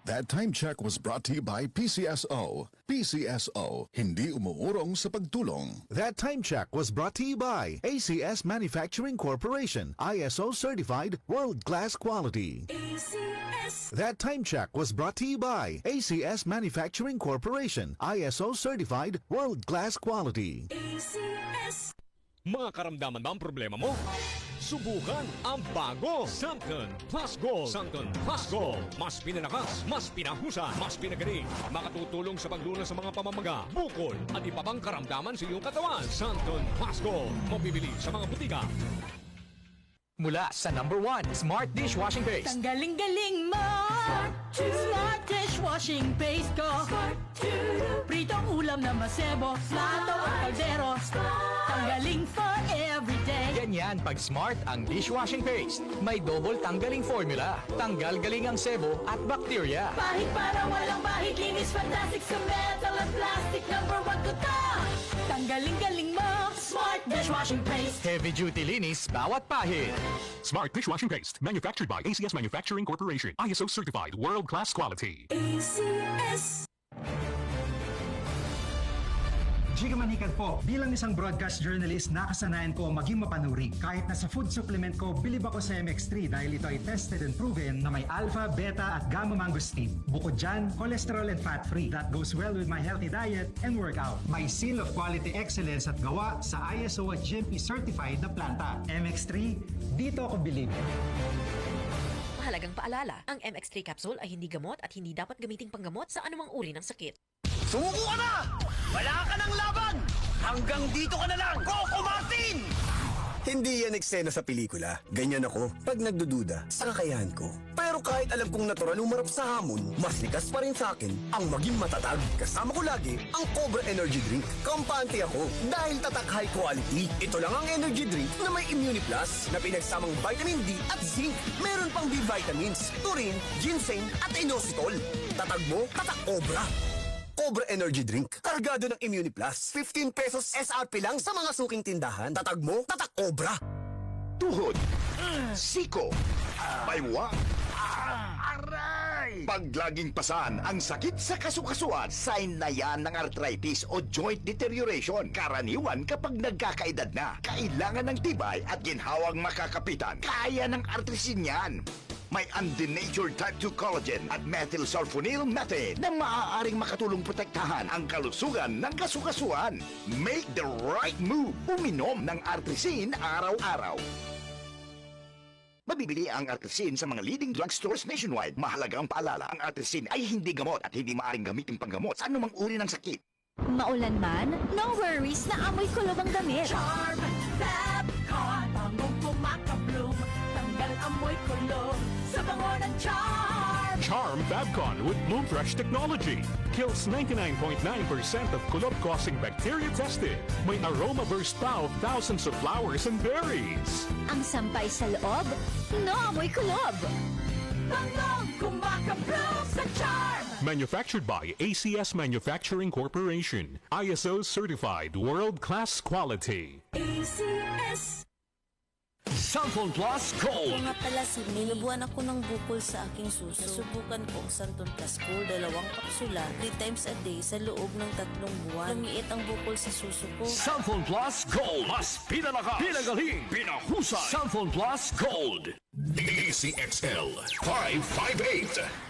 That time check was brought to you by PCSO. PCSO, hindi umuurong sa pagtulong. That time check was brought to you by ACS Manufacturing Corporation, ISO certified world-class quality. ACS. That time check was brought to you by ACS Manufacturing Corporation, ISO certified world-class quality. ACS. Mga karamdaman ba ang problema mo? Subukan ang bago Santon Plus Gold. Santon Plus Gold. Mas pinalakas, mas pinahusay, mas pinagaling. Makatutulong sa paglunas sa mga pamamaga, bukol at iba pang karamdaman sa iyong katawan. Santon Plus Gold. Mabibili sa mga butika. Mula sa #1 Smart Dishwashing Paste. Ang galing-galing mo! Smart dishwashing paste ko. Pritong ulam na masebo, plato at kaldero. Tanggaling for everyday. Ganyan pag Smart ang dishwashing paste. May double tanggaling formula. Tanggal galing ang sebo at bakterya. Bahid para walang bahid, linis fantastic sa metal at plastic. #1 ko to! Tanggaling-galing mo! Smart dishwashing paste. Heavy duty linis bawat pahid. Smart dishwashing paste, manufactured by ACS Manufacturing Corporation, ISO certified, world-class quality. ACS. Giga Manikan po. Bilang isang broadcast journalist, nakasanayan ko maging mapanuri. Kahit na sa food supplement ko, bilib ako sa MX3 dahil ito ay tested and proven na may alpha, beta at gamma mangosteen. Bukod dyan, cholesterol and fat-free. That goes well with my healthy diet and workout. May seal of quality excellence at gawa sa ISO at GMP certified na planta. MX3, dito ako bilib. Mahalagang paalala, ang MX3 capsule ay hindi gamot at hindi dapat gamiting panggamot sa anumang uri ng sakit. Sumuko ka na! Wala ka ng laban! Hanggang dito ka na lang, Coco Martin! Hindi yan eksena sa pelikula. Ganyan ako pag nagdududa sa kakayahan ko. Pero kahit alam kong natural umarap sa hamon, mas likas pa rin sa akin ang maging matatag. Kasama ko lagi ang Cobra Energy Drink. Kampante ako dahil tatak high quality. Ito lang ang energy drink na may Immuni Plus na pinagsamang vitamin D at zinc. Meron pang B vitamins, taurine, ginseng at inositol. Tatag mo, tatak Cobra. Cobra Energy Drink. Kargado ng Immuni Plus. 15 pesos SRP lang sa mga suking tindahan. Tatag mo, tatak Cobra. Tuhod. Siko. Baywa. Aray! Pag laging pasan ang sakit sa kasukasuan, sign na yan ng arthritis o joint deterioration. Karaniwan kapag nagkakaedad na. Kailangan ng tibay at ginhawang makakapitan. Kaya ng artrisin yan. May undenatured type 2 collagen at methylsulfonyl methane na maaaring makatulong protektahan ang kalusugan ng kasukasuan. Make the right move. Uminom ng Artrisin araw-araw. Mabibili ang Artrisin sa mga leading drugstores nationwide. Mahalagang paalala, ang Artrisin ay hindi gamot at hindi maaaring gamitin panggamot sa anumang uri ng sakit. Maulan man, no worries na amoy kulob ang damit. Charm Fabcon, bangong kumakabloom. Tanggal amoy kulob sa bango ng Charm. Charm Fabcon with Bloom Fresh technology kills 99.9% of kulob-causing bacteria tested. May aroma burst pa of thousands of flowers and berries. Ang sampay sa loob, no amoy kulob. Bangong kumakabloom sa Charm. Manufactured by ACS Manufacturing Corporation, ISO certified, world-class quality. ACS. Santon Plus Gold. Kung nga pala si nilubuan ako ng bukol sa aking suso. Nasubukan ko ang Santon Plus Gold, 2 kapsula, 3 times a day sa loob ng 3 buwan. Lumiit ang bukol sa suso ko. Santon Plus Gold. Mas pinalakas, pinagaling, pinahusay. Santon Plus Gold. ACXL 558